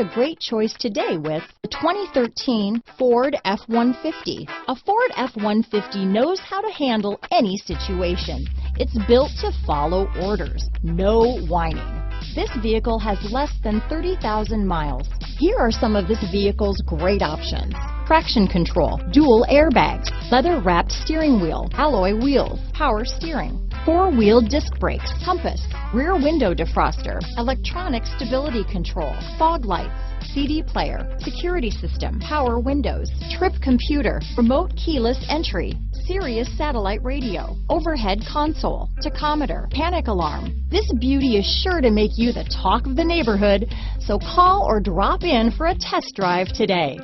a great choice today with the 2013 Ford F-150. A Ford F-150 knows how to handle any situation. It's built to follow orders, no whining. This vehicle has less than 30,000 miles. Here are some of this vehicle's great options: traction control, dual airbags, leather-wrapped steering wheel, alloy wheels, power steering, four-wheel disc brakes, compass, rear window defroster, electronic stability control, fog lights, CD player, security system, power windows, trip computer, remote keyless entry, Sirius Satellite Radio, overhead console, tachometer, panic alarm. This beauty is sure to make you the talk of the neighborhood, so call or drop in for a test drive today.